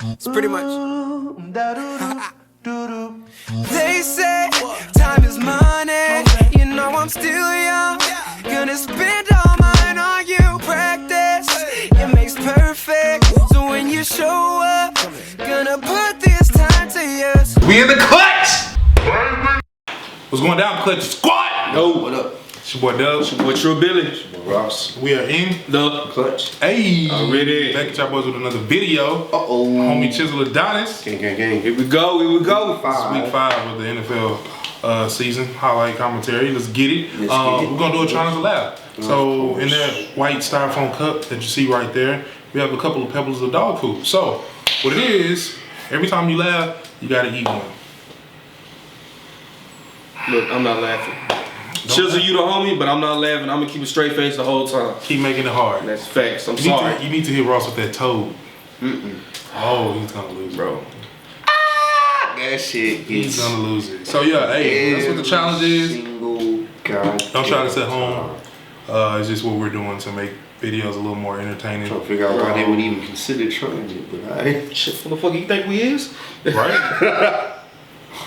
It's pretty much. They say time is money. You know I'm still young. Gonna spend all mine on you. Practice, it makes perfect. So when you show up, gonna put this time to use. We in the clutch! What's going down, Clutch Squad? Yo, what up? It's your boy Dub. It's your boy True Billy. It's your boy Ross. We are in the clutch. Hey! Already. Back at y'all boys with another video. Uh-oh. Homie Chiseled Adonis. Gang, gang, gang. Here we go, here we go. It's week 5 of the NFL season. Highlight commentary. Let's get it. We're going to do a Trying to Laugh. So, in that white styrofoam cup that you see right there, we have a couple of pebbles of dog food. So, what it is, every time you laugh, you got to eat one. Look, I'm not laughing. Chisel, you the homie, but I'm not laughing. I'm gonna keep a straight face the whole time. Keep making it hard. That's facts. I'm sorry. You need to hit Ross with that toad. Oh, he's gonna lose, bro. That shit He's gonna lose it. So yeah, hey, that's what the challenge is. Don't try this at home. It's just what we're doing to make videos a little more entertaining. Trying to figure out why they would even consider trying it, but alright. Shit, what the fuck you think we is? Right?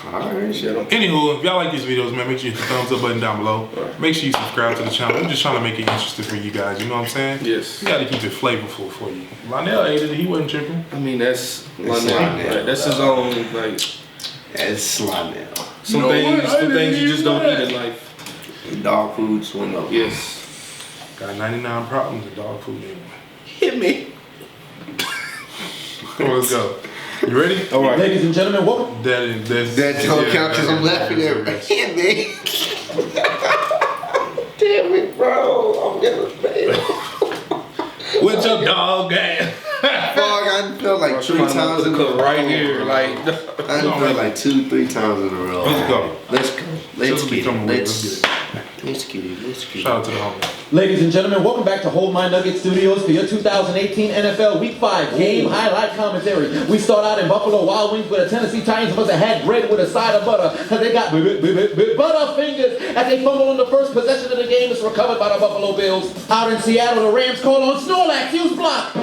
Alright, shit. Anywho, if y'all like these videos, man, make sure you hit the thumbs up button down below. Make sure you subscribe to the channel. I'm just trying to make it interesting for you guys, you know what I'm saying? Yes. You gotta keep it flavorful for you. Lionel ate it, he wasn't tripping. I mean, that's Lionel. that's his own, like, That's Lionel. some things you just don't eat in life. Dog food's one of them. Yes. Got 99 problems with dog food anyway. Hit me. Come on, let's go. You ready? All right. Ladies and gentlemen, welcome. That don't count because I'm laughing at it. Yeah, man. Damn it, bro. I'm gonna fail. What's your dog at? Fuck, I felt like 3 times in a row. Right here, like. I felt like 2-3 times in a row. Let's go. Let's go. Let's get it. Let's get it. Let's get it. Let's get it. Shout out to the homie. Ladies and gentlemen, welcome back to Hold My Nugget Studios for your 2018 NFL Week 5 game highlight commentary. We start out in Buffalo Wild Wings with the Tennessee Titans must have had bread with a side of butter because they got butter fingers as they fumble on the first possession of the game. It's recovered by the Buffalo Bills. Out in Seattle, the Rams call on Snorlax. Use block.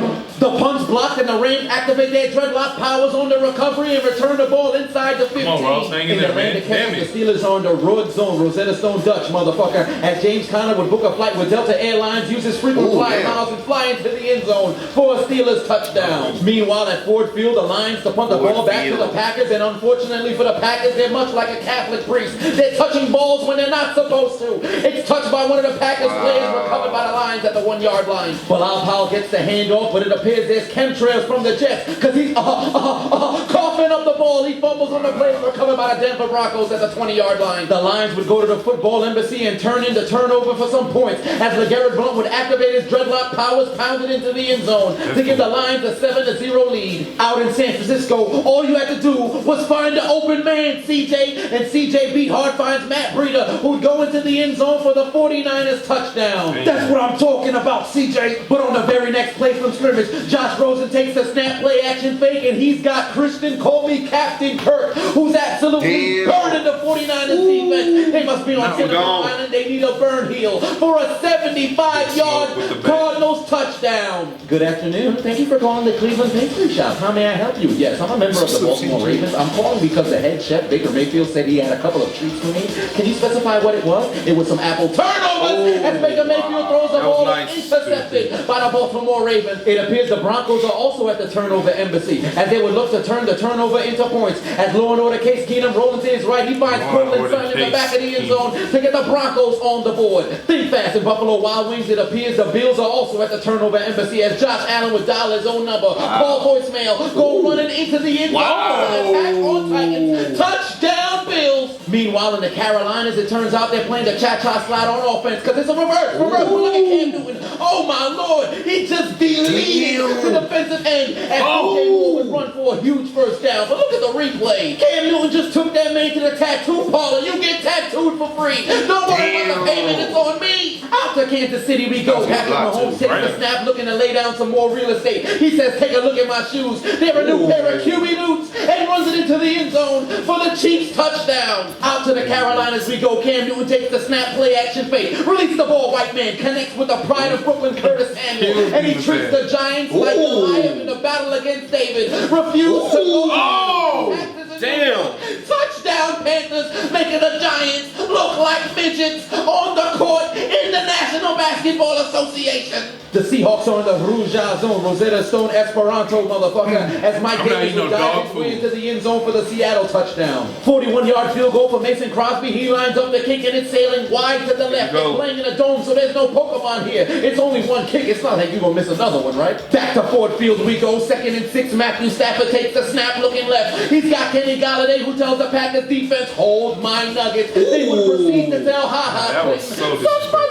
The punch blocked and the Rams activate their dreadlock powers on the recovery and return the ball inside the 15. Come on, Ross, hang in there, man. Damn The it. Steelers are on the road zone, Rosetta Stone Dutch, motherfucker, as James Conner would book a flight with Delta Airlines, uses frequent flying miles and fly into the end zone for a Steelers touchdown. Meanwhile, at Ford Field, the Lions to punt the ball back to the Packers, and unfortunately for the Packers, they're much like a Catholic priest. They're touching balls when they're not supposed to. It's touched by one of the Packers players, recovered by the Lions at the 1-yard line. Bilal Powell gets the handoff, but it appears there's chemtrails from the Jets because he's coughing up the ball. He fumbles on the play, recovered by the Denver Broncos at the 20-yard line. The Lions would go to the football embassy and turn into turnover for some points as LeGarrette Blount would activate his dreadlock powers, pounded into the end zone to give the Lions a 7-0 lead. Out in San Francisco, all you had to do was find the open man, CJ, and CJ beat hard finds Matt Breida, who'd go into the end zone for the 49ers touchdown. That's what I'm talking about, CJ. But on the very next play from scrimmage, Josh Rosen takes the snap play action fake, and he's got Christian Colby, Captain Kirk, who's absolutely burning the 49ers defense. They must be on Silicon Island. They need a burn heel for a 75-yard Cardinals touchdown. Good afternoon. Thank you for calling the Cleveland Pastry Shop. How may I help you? Yes, I'm a member of the Baltimore Ravens. I'm calling because the head chef, Baker Mayfield, said he had a couple of treats for me. Can you specify what it was? It was some apple turnovers as Baker Mayfield throws the ball intercepted by the Baltimore Ravens. It appears the Broncos are also at the turnover embassy as they would look to turn the turnover into points. As Law and Order Case Keenum rolling to his right, he finds Cortland Sutton in the back of the end zone to get the Broncos on the board. Think fast in Buffalo Wild Wings. It appears the Bills are also at the turnover embassy as Josh Allen would dial his own number. Call voicemail. Go running into the end zone. Attack on Titans. Touchdown Bills. Meanwhile in the Carolinas, it turns out they're playing the cha-cha slide on offense because it's a reverse. Look at Cam Newton. Oh my Lord. He just deleted the defensive end as DJ Moore would run for a huge first down. But look at the replay. Cam Newton just took that man to the tattoo parlor. You get tattooed for free. Don't worry about the payment. It's on me. Out to Kansas City we go. Patrick Mahomes takes the snap, looking to lay down some more real estate. He says, take a look at my shoes. They're a new pair of QB boots, and runs it into the end zone for the Chiefs touchdown. Out to the Carolinas we go. Cam Newton takes the snap, play action fake. Release the ball, white man. Connects with the pride of Brooklyn, Curtis Samuel. And he tricks the Giants like Goliath in the battle against David. Refuse used to go. Oh, damn. Touchdown Panthers, making the Giants look like midgets on the court in the National Basketball Association. The Seahawks are in the Rouge zone, Rosetta Stone Esperanto, motherfucker, as Mike Davis will dive his way into the end zone for the Seattle touchdown. 41-yard field goal for Mason Crosby. He lines up the kick and it's sailing wide to the left. It's playing in a dome, so there's no Pokemon here. It's only one kick. It's not like you're going to miss another one, right? Back to Ford Field we go. 2nd and 6. Matthew Stafford takes the snap looking left. He's got Kenny Galladay who tells the Packers defense, hold my nuggets. They would proceed to tell That was so disrespectful.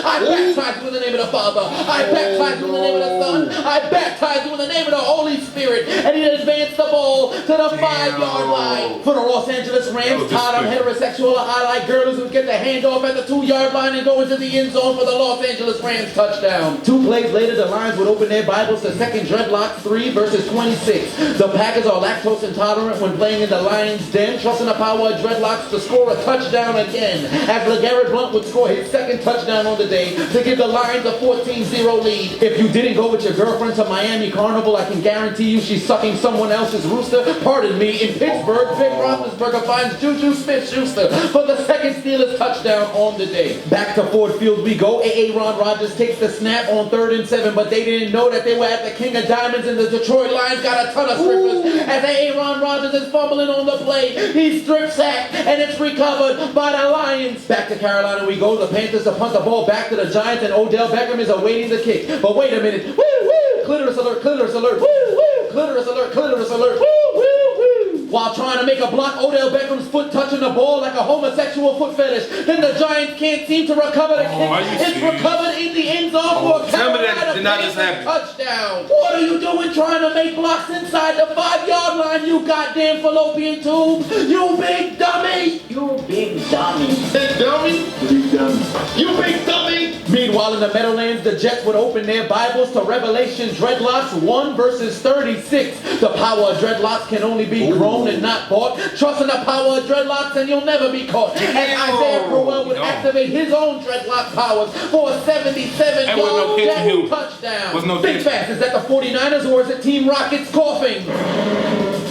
I baptize you in the name of the Father. I baptize you in the name of the Son. I baptize you in the name of the Holy Spirit. And he advanced the ball to the 5-yard line. For the Los Angeles Rams, Todd, heterosexual highlight girders would get the handoff at the 2-yard line and go into the end zone for the Los Angeles Rams touchdown. 2 plays later, the Lions would open their Bibles to 2nd Dreadlocks 3 verses 26. The Packers are lactose intolerant when playing in the Lions' den, trusting the power of Dreadlocks to score a touchdown again. As LeGarrette Blount would score his 2nd touchdown on the day to give the Lions a 14-0 lead. If you didn't go with your girlfriend to Miami Carnival, I can guarantee you she's sucking someone else's rooster. Pardon me, in Pittsburgh, Vic Roethlisberger finds Juju Smith-Schuster for the 2nd Steelers touchdown on the day. Back to Ford Field we go. Aaron Rodgers takes the snap on 3rd and 7, but they didn't know that they were at the King of Diamonds and the Detroit Lions got a ton of strippers. As Aaron Rodgers is fumbling on the play, he strip sacked and it's recovered by the Lions. Back to Carolina we go. The Panthers to punt the ball back to the Giants and Odell Beckham is awaiting the kick. But wait a minute. Woo woo! Clitoris alert, clitoris alert. Woo woo! Clitoris alert, clitoris alert. Woo woo woo! While trying to make a block, Odell Beckham's foot touching the ball like a homosexual foot fetish. Then the Giants can't seem to recover the kick. It's recovered in the end zone for a Carolina touchdown. What are you doing trying to make blocks inside the 5-yard line, you goddamn fallopian tube? You big dummy! You big dummy. Big dummy? Big dummy. You big dummy! Meanwhile, in the Meadowlands, the Jets would open their Bibles to Revelation Dreadlocks 1 verses 36. The power of dreadlocks can only be grown and not bought. Trust in the power of dreadlocks and you'll never be caught. And Isaiah Crowell would activate his own dreadlock powers for a 77-yard jet touchdown. Big fast, is that the 49ers or is it Team Rockets coughing?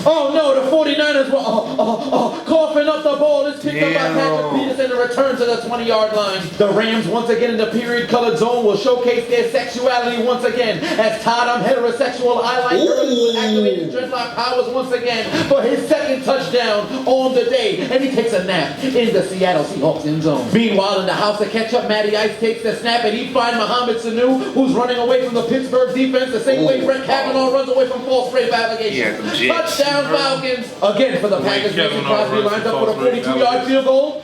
Oh no, the 49ers were coughing up the ball. It's picked up by Patrick Peterson and return to the 20-yard line. The Rams, once again in the period-colored zone, will showcase their sexuality once again as Todd, heterosexual highlight girls will activate his dreadlock powers once again for his 2nd touchdown on the day. And he takes a nap in the Seattle Seahawks end zone. Meanwhile, in the house of ketchup, Matty Ice takes the snap and he finds Mohamed Sanu, who's running away from the Pittsburgh defense the same way Brett Kavanaugh runs away from false rape allegations. Touchdown Falcons. Again for the Packers, Mason Crosby lines up for the 42-yard field goal.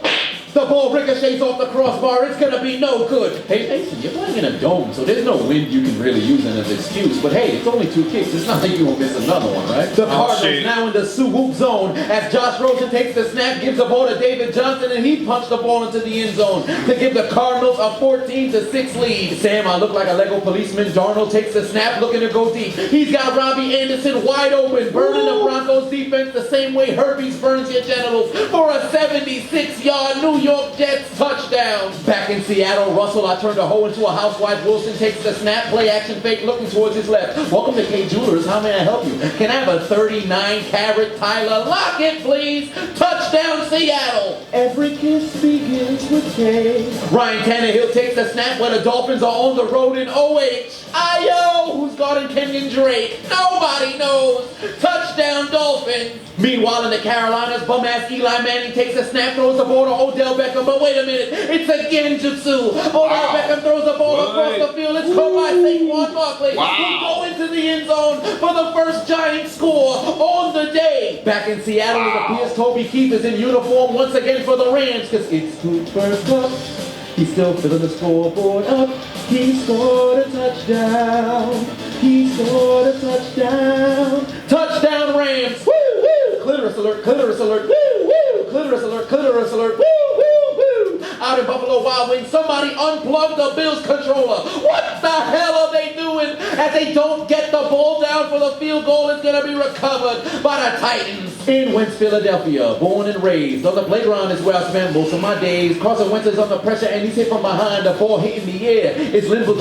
The ball ricochets off the crossbar. It's going to be no good. Hey, Mason, you're playing in a dome, so there's no wind you can really use as an excuse. But hey, it's only 2 kicks. It's not like you won't miss another one, right? The Cardinals now in the swoop zone as Josh Rosen takes the snap, gives the ball to David Johnson, and he punched the ball into the end zone to give the Cardinals a 14-6 lead. Sam, I look like a Lego policeman. Darnold takes the snap, looking to go deep. He's got Robbie Anderson wide open, burning the Broncos defense the same way herpes burns your genitals for a 76-yard New York Jets touchdown. Back in Seattle, Russell, I turned a hoe into a housewife. Wilson takes the snap, play action fake, looking towards his left. Welcome to K Jewelers. How may I help you? Can I have a 39-carat Tyler Lockett, please? Touchdown, Seattle. Every kiss begins with K. Ryan Tannehill takes the snap when the Dolphins are on the road in OH. Ayo, who's guarding Kenyon Drake? Nobody knows. Touchdown, Dolphins. Meanwhile, in the Carolinas, bum-ass Eli Manning takes a snap, throws the ball to Odell Beckham, but wait a minute, it's a genjutsu. Odell Beckham throws the ball across the field. It's caught by Saquon Barkley, who go into the end zone for the first Giant score on the day. Back in Seattle, it appears Toby Keith is in uniform once again for the Rams, because it's Cooper's Cup. He's still filling the scoreboard up. He scored a touchdown. He scored a touchdown. Touchdown, Rams. Woo, woo. Clitoris alert, clitoris alert. Woo, woo. Clitoris alert, clitoris alert. Woo, woo, woo. Out in Buffalo Wild Wings, somebody unplugged the Bills controller. What the hell are they doing as they don't get the ball down for the field goal? It's going to be recovered by the Titans. In Wentz, Philadelphia, born and raised. On the playground is where I spent most of my days. Carson Wentz is under pressure and he's hit from behind. The ball hitting the air. It's Linville.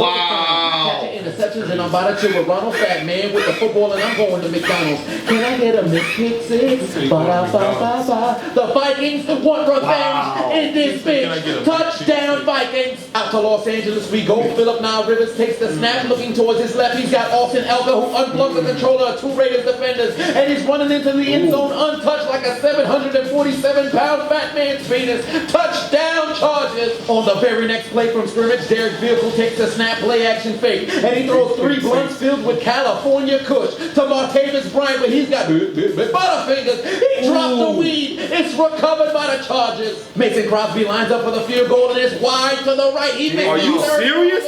interceptions, and I'm about to chill with Ronald Fat Man with the football, and I'm going to McDonald's. Can I get a McPick 6? Ba-da-ba-ba-ba. The Vikings want revenge in this bitch. Touchdown Vikings. Out to Los Angeles we go. Philip Nile Rivers takes the snap, looking towards his left. He's got Austin Elka, who unplugs the controller of two Raiders defenders, and he's running into the end zone untouched like a 747-pound fat man's penis. Touchdown Chargers. On the very next play from scrimmage, Derek Vehicle takes the snap, play action fake, and he throws 3 blunts filled with California Kush to Martavis Bryant, but he's got butterfingers. He dropped the weed. It's recovered by the Chargers. Mason Crosby lines up for the field goal, and it's wide to the right. He makes Are you serious?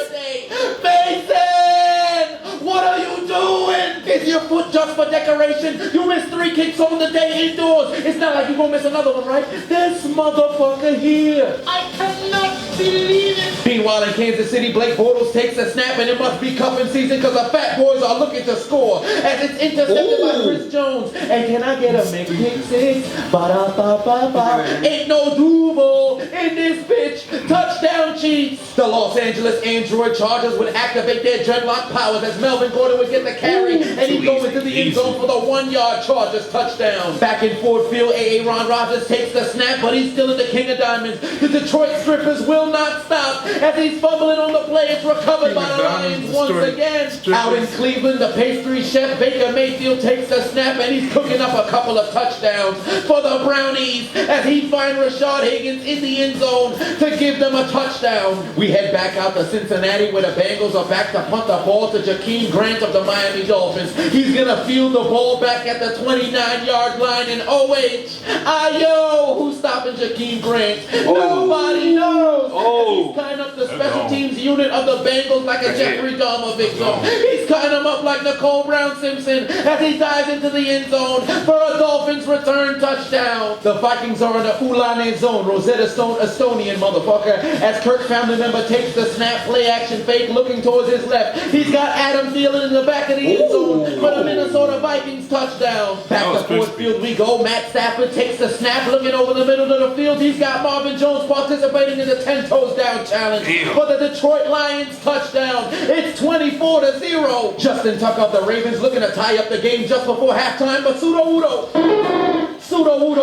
Mason! What are you doing? Is your foot just for decoration? You missed 3 kicks on the day indoors. It's not like you're gonna miss another one, right? This motherfucker here. I cannot believe it. Meanwhile, in Kansas City, Blake Bortles takes a snap, and it must be cuffing season because the Fat Boys are looking to score as it's intercepted by Chris Jones. And can I get a McPick 6? Ba-da-ba-ba-ba. Ain't no Duval in this bitch. Touchdown Chiefs. The Los Angeles Android Chargers would activate their dreadlock powers as Melvin Gordon would get the carry, and he'd go into the end zone for the 1-yard Chargers touchdown. Back in Ford Field, Aaron Rodgers takes the snap, but he's still in the King of Diamonds. The Detroit Strippers will not stop as he's fumbling on the play. It's recovered by the Lions once again. Out in Cleveland, the pastry chef Baker Mayfield takes the snap, and he's cooking up a couple of touchdowns for the Brownies as he finds Rashad Higgins in the end zone to give them a touchdown. We head back out to Cincinnati where the Bengals are back to punt the ball to Jakeem Grant of the Miami Dolphins. He's gonna field the ball back at the 29-yard line in OH. Ayo, who's stopping Jakeem Grant? Nobody knows. He's tying up the special teams unit of the Bengals like a Jeffrey Dahmer victim. He's tying them up like Nicole Brown Simpson as he dives into the end zone for a Dolphins return touchdown. The Vikings are in the Ulane zone, Rosetta Stone Estonian motherfucker, as Kirk family member takes the snap, play action fake, looking towards his left. He's got Adam Thielen in the back of the end zone for the Minnesota Vikings touchdown. Back to Ford Field we go. Matt Stafford takes the snap, looking over the middle of the field. He's got Marvin Jones participating in the 10 toes down challenge for the Detroit Lions touchdown. It's 24-0. Justin Tucker of the Ravens looking to tie up the game just before halftime, but Pseudo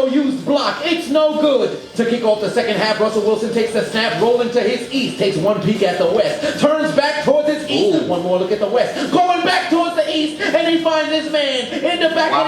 used block. It's no good. To kick off the second half, Russell Wilson takes the snap, rolling to his east, takes one peek at the west, turns back towards his east, one more look at the west, going back towards the east, and he finds his man in the back of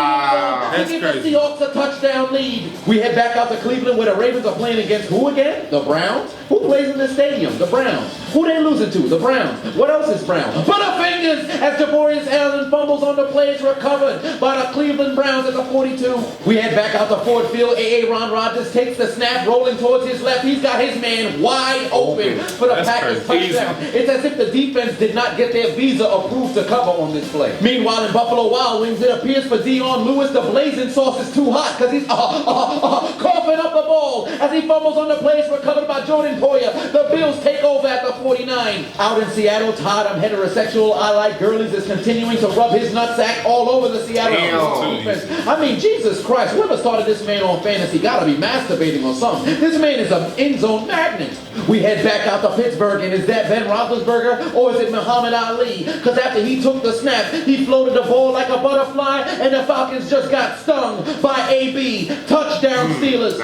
the end zone to give the Seahawks a touchdown lead. We head back out to Cleveland where the Ravens are playing against who again? The Browns? Who plays in the stadium? The Browns. Who they losing to? The Browns. What else is Brown? Butterfingers as Javorius Allen fumbles on the play. It's recovered by the Cleveland Browns at the 42. We head back out to Ford Field. Aaron Rodgers takes the snap, rolling towards his left. He's got his man wide open for the Packers touchdown. It's as if the defense did not get their visa approved to cover on this play. Meanwhile, in Buffalo Wild Wings, it appears for Dion Lewis, the blazing sauce is too hot because he's coughing up the ball as he fumbles on the play. It's recovered by Jordan Poyer. The Bills take over at the 49. Out in Seattle, Todd, I'm heterosexual, I like girlies, is continuing to rub his nutsack all over the Seattle defense. I mean, Jesus Christ, whoever started this man on fantasy gotta be masturbating or something. This man is an end zone magnet. We head back out to Pittsburgh, and is that Ben Roethlisberger or is it Muhammad Ali? Because after he took the snap, he floated the ball like a butterfly, and the Falcons just got stung by AB. Touchdown Steelers.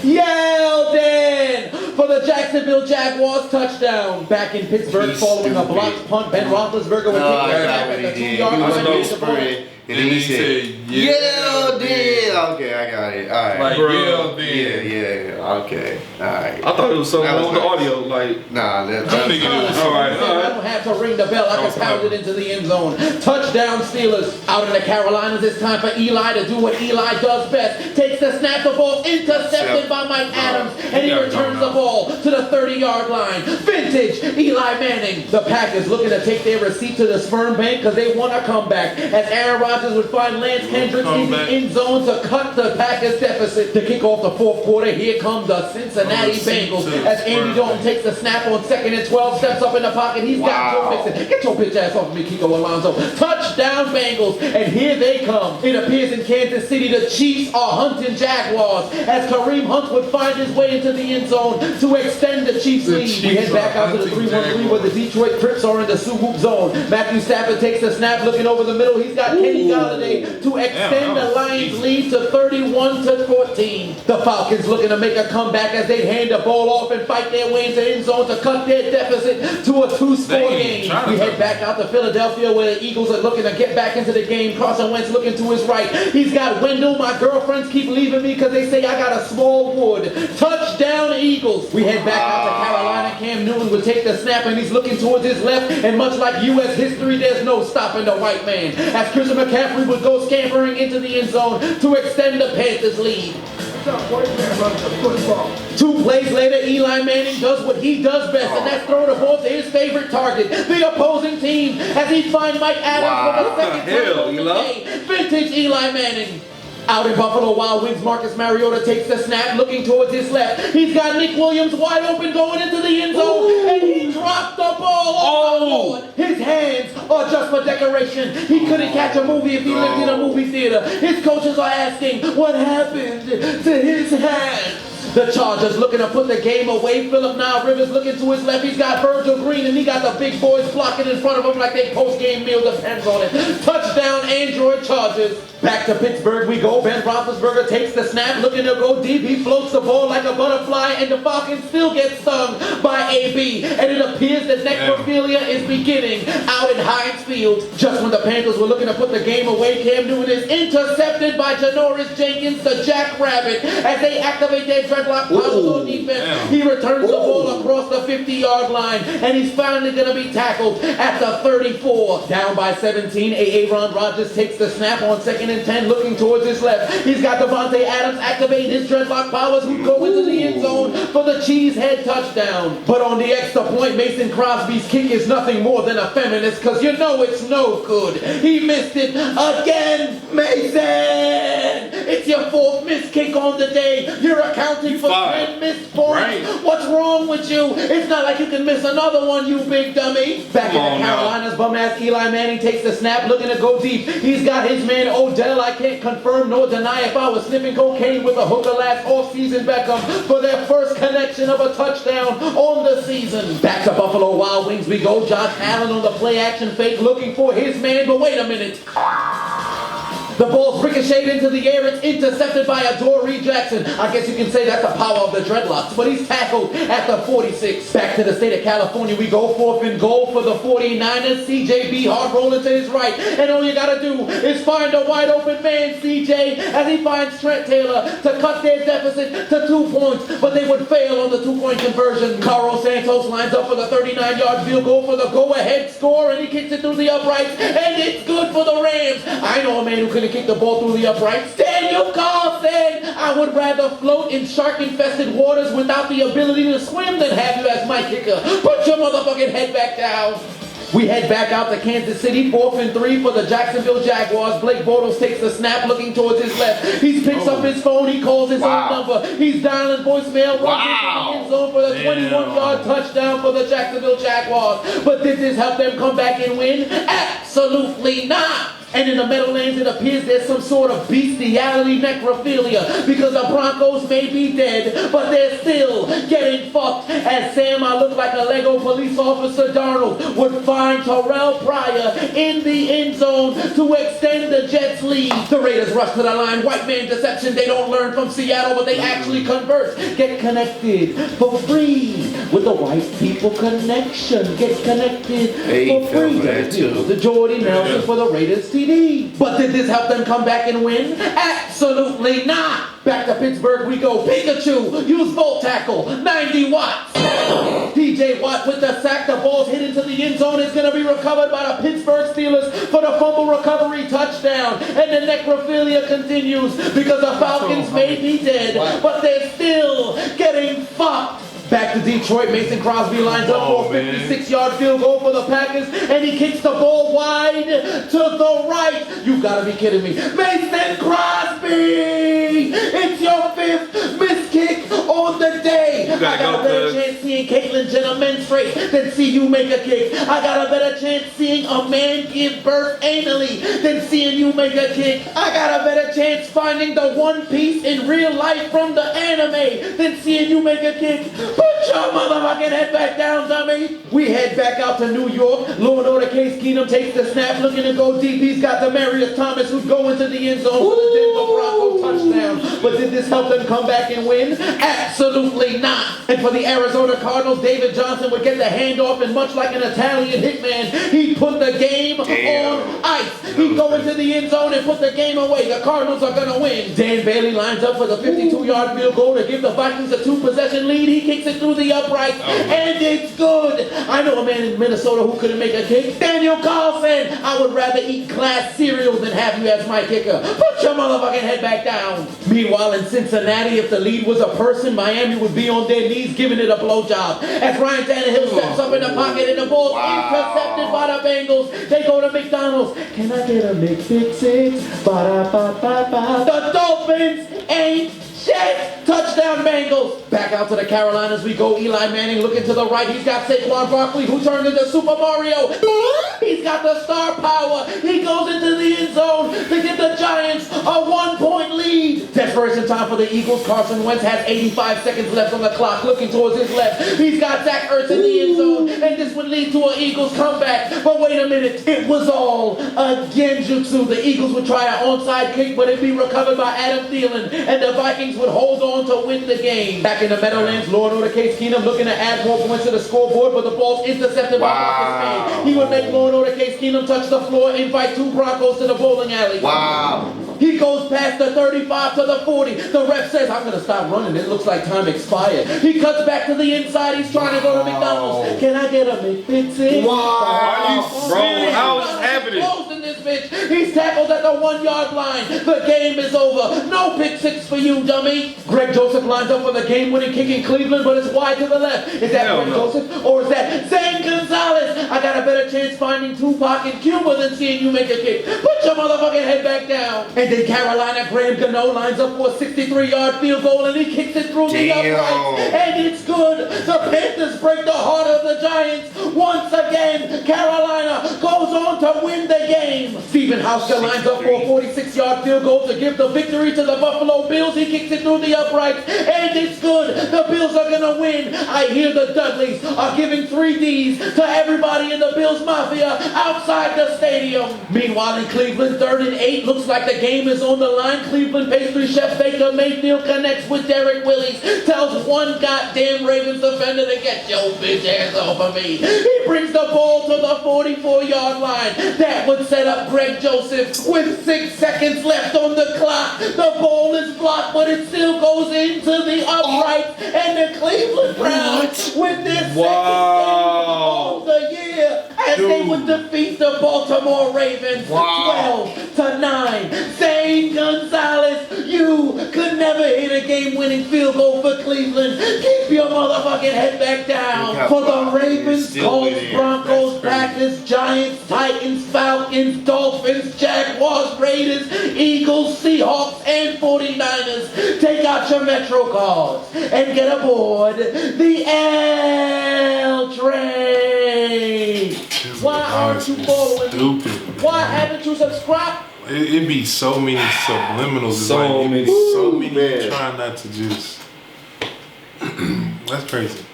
Yeldon for the Jacksonville Jaguars touchdown. Back in Pittsburgh following a blocked punt, Ben Roethlisberger would take the snap at the 2-yard line. And then he said, Yeldon. Okay, I got it. All right. Like, Yeah. Okay. All right. I thought it was something wrong with the audio. Like, Nah, that's all right. I don't have to ring the bell. I can pound it into the end zone. Touchdown Steelers. Out in the Carolinas, it's time for Eli to do what Eli does best. Takes the snap, the ball intercepted by Mike Adams, and he returns the ball to the 30-yard line. Vintage Eli Manning. The Packers looking to take their receipt to the sperm bank because they want to come back. As Aaron Rodgers would find Lance Hendricks in the end zone to cut the Packers deficit. To kick off the fourth quarter, here comes the Cincinnati Bengals as Andy Dalton takes the snap on 2nd and 12, steps up in the pocket. He's got Joe Mixon. Get your bitch ass off of me, Kiko Alonso. Touchdown Bengals, and here they come. It appears in Kansas City the Chiefs are hunting Jaguars as Kareem Hunt would find his way into the end zone to extend the Chiefs' lead. We head back out to the 3-1-3 where the Detroit Crips are in the Suhoop zone. Matthew Stafford takes the snap, looking over the middle. He's got Kenny Galladay to extend the Lions' lead to 31-14. The Falcons looking to make a comeback as they hand the ball off and fight their way into end zone to cut their deficit to a 2-score game. We head back out to Philadelphia where the Eagles are looking to get back into the game. Carson Wentz looking to his right. He's got Wendell. My girlfriends keep leaving me because they say I got a small wood. Touchdown Eagles. We head back out to Carolina. Cam Newton would take the snap and he's looking towards his left. And much like U.S. history, there's no stopping the white man. As Christian McCaffrey would go scampering into the end zone to extend the Panthers' lead. 2 plays later, Eli Manning does what he does best, and that's throw the ball to his favorite target, the opposing team, as he finds Mike Adams for the second time of the day. Vintage Eli Manning. Out in Buffalo Wild Wings, Marcus Mariota takes the snap, looking towards his left. He's got Nick Williams wide open going into the end zone, and he dropped the ball. Oh my Lord. His hands are just for decoration. He couldn't catch a movie if he lived in a movie theater. His coaches are asking, what happened to his hands? The Chargers looking to put the game away. Phillip Now Rivers looking to his left. He's got Virgil Green, and he got the big boys blocking in front of him like they post-game meal depends on it. Touchdown, Android Chargers. Back to Pittsburgh we go. Ben Roethlisberger takes the snap, looking to go deep. He floats the ball like a butterfly, and the Falcons still get stung by AB. And it appears that necrophilia is beginning out in Heinz Field. Just when the Panthers were looking to put the game away, Cam Newton is intercepted by Janoris Jenkins, the Jackrabbit, as they activate their dreadlock powers on defense. He returns the ball across the 50-yard line, and he's finally going to be tackled at the 34. Down by 17, Aaron Rodgers takes the snap on 2nd and 10, looking towards his left. He's got Devontae Adams activating his dreadlock powers, who go into the end zone for the cheesehead touchdown. But on the extra point, Mason Crosby's kick is nothing more than a feminist, because you know it's no good. He missed it again, Mason! It's your 4th missed kick on the day. You're accounting for 10 missed points. Right. What's wrong with you? It's not like you can miss another one, you big dummy. Back in the Carolinas, bum-ass Eli Manning takes the snap, looking to go deep. He's got his man Odell. I can't confirm nor deny if I was sniffing cocaine with a hooker last off-season Beckham for their first connection of a touchdown on the season. Back to Buffalo Wild Wings we go. Josh Allen on the play-action fake, looking for his man, but wait a minute. The ball's ricocheted into the air. It's intercepted by Adoree Jackson. I guess you can say that's the power of the dreadlocks. But he's tackled at the 46. Back to the state of California we go. 4th and goal for the 49ers. CJ Beathard rolling to his right. And all you got to do is find a wide open man, CJ, as he finds Trent Taylor to cut their deficit to 2 points. But they would fail on the 2-point conversion. Carlos Santos lines up for the 39-yard field goal for the go-ahead score. And he kicks it through the uprights. And it's good for the Rams. I know a man who could kick the ball through the uprights. Daniel Carlson! I would rather float in shark-infested waters without the ability to swim than have you as my kicker. Put your motherfucking head back down. We head back out to Kansas City, 4th and 3 for the Jacksonville Jaguars. Blake Bortles takes the snap, looking towards his left. He picks up his phone, he calls his own number. He's dialing voicemail, runs into the end zone for the 21-yard touchdown for the Jacksonville Jaguars. But did this help them come back and win? Absolutely not! And in the Meadowlands, it appears there's some sort of bestiality necrophilia, because the Broncos may be dead, but they're still getting fucked. As Sam, I look like a Lego police officer Darnold, would find Terrell Pryor in the end zone to extend the Jets' lead. The Raiders rush to the line. White man deception. They don't learn from Seattle, but they actually convert. Get connected for free with the White People Connection. Get connected for free. The Jordy Nelson for the Raiders team. But did this help them come back and win? Absolutely not! Back to Pittsburgh we go. Pikachu, use Volt Tackle, 90 watts. TJ Watt with the sack. The ball's hit into the end zone. It's going to be recovered by the Pittsburgh Steelers for the fumble recovery touchdown. And the necrophilia continues because the Falcons may be dead, but they're still getting fucked. Back to Detroit, Mason Crosby lines up for a 56-yard field goal for the Packers, and he kicks the ball wide to the right. You gotta be kidding me. Mason Crosby! It's your 5th missed kick on the day. gotta I got go, a better cuz. chance seeing Caitlyn Jenner menstruate than see you make a kick. I got a better chance seeing a man give birth anally than seeing you make a kick. I got a better chance finding the One Piece in real life from the anime than seeing you make a kick. Put your motherfucking head back down, dummy. We head back out to New York. Law and Order Case Keenum takes the snap, looking to go deep. He's got Demarius Thomas, who's going to the end zone for the Denver Broncos touchdown. But did this help them come back and win? Absolutely not. And for the Arizona Cardinals, David Johnson would get the handoff, and much like an Italian hitman, he put the game on ice. He go into the end zone and put the game away. The Cardinals are going to win. Dan Bailey lines up for the 52-yard field goal to give the Vikings a 2-possession lead. He kicks it through the uprights, and it's good. I know a man in Minnesota who couldn't make a kick. Daniel Carlson. I would rather eat glass cereal than have you as my kicker. Put your motherfucking head back down. Meanwhile, in Cincinnati, if the lead was a person, Miami would be on their knees giving it a blowjob. As Ryan Tannehill steps up in the pocket and the ball's intercepted by the Bengals, they go to McDonald's. Can I get a McFix? Ba-da-ba-ba-ba. The Dolphins ain't shit. Touchdown Bengals. Back out to the Carolinas we go. Eli Manning looking to the right. He's got Saquon Barkley, who turned into Super Mario. He's got the star power. He goes into the end zone to give the Giants a 1-point lead. Desperation time for the Eagles. Carson Wentz has 85 seconds left on the clock, looking towards his left. He's got Zach Ertz in the end zone, and this would lead to an Eagles comeback. But wait a minute, it was all a genjutsu. The Eagles would try an onside kick, but it'd be recovered by Adam Thielen, and the Vikings would hold on to win the game. Back in the Meadowlands, Lord Order Case Keenum looking to add more points to the scoreboard, but the ball's intercepted by Marcus May. He would make Lord Order Case Keenum touch the floor, invite 2 Broncos to the bowling alley. Wow. He goes past the 35 to the 40. The ref says, I'm going to stop running. It looks like time expired. He cuts back to the inside. He's trying to go to McDonald's. Can I get a McFix? Wow. Bro, how is this happening? Close in this bitch. He's tackled at the 1-yard line. The game is over. No pick six for you, dummy. Greg Joseph lines up for the game-winning kick in Cleveland, but it's wide to the left. Is that Greg Joseph or is that Zane Gonzalez? I got a better chance finding Tupac in Cuba than seeing you make a kick. Put your motherfucking head back down. And then Carolina, Graham Gano lines up for a 63-yard field goal, and he kicks it through the uprights, and it's good. The Panthers break the heart of the Giants. Once again, Carolina goes on to win the game. Stephen Hauschka lines up for a 46-yard field goal to give the victory to the Buffalo Bills. He kicks it through the uprights, and it's good. The Bills are going to win. I hear the Dudleys are giving 3Ds to everybody in the Bills Mafia outside the stadium. Meanwhile, in Cleveland, 3rd and 8, looks like the game is on the line. Cleveland pastry chef Baker Mayfield connects with Derek Willis, tells one goddamn Ravens defender to get your bitch ass off of me. He brings the ball to the 44-yard line. That would set up Greg Joseph with 6 seconds left on the clock. The ball is blocked, but it still goes into the uprights, and the Cleveland Browns win their second game of the year as they would defeat the Baltimore Ravens 12-9. Zane Gonzalez, you could never hit a game-winning field goal for Cleveland. Keep your motherfucking head back down. For the Ravens, Colts, Broncos, Packers, Giants, Titans, Falcons, Dolphins, Jaguars, Raiders, Eagles, Seahawks, and 49ers. Take out your Metro cards and get aboard the L train. Why aren't you following me? Why haven't you subscribed? It'd be so many subliminals. So many. So many trying not to just. That's crazy.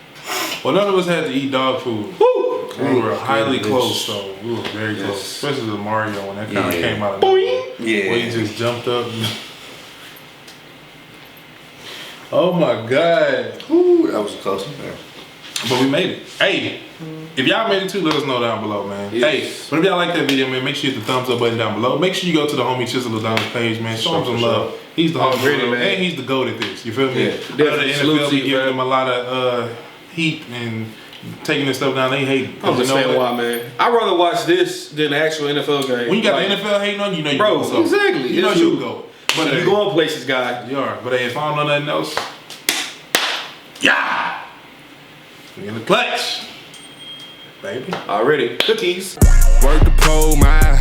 Well, none of us had to eat dog food. We were highly close, so we were very close. Especially the Mario when that kind of came out of nowhere. Where he just jumped up. Oh my God. Ooh, that was a close one, man. But we made it. Hey, if y'all made it too, let us know down below, man. Hey, but if y'all like that video, man, make sure you hit the thumbs up button down below. Make sure you go to the homie Chiseled Adonis page, man. Show him some love. He's the homie, really, man. and he's the GOAT at this. You feel me? Yeah, The NFL be giving him a lot of heat and taking this stuff down. They hate it. I don't understand why, man. I'd rather watch this than the actual NFL game. When you got the NFL hating on you, know you bro, go. exactly. You know you go. But you going places, guy. You are. But hey, if I don't know nothing else, yeah, we in the clutch, baby. Already. Cookies. Work the pole, man.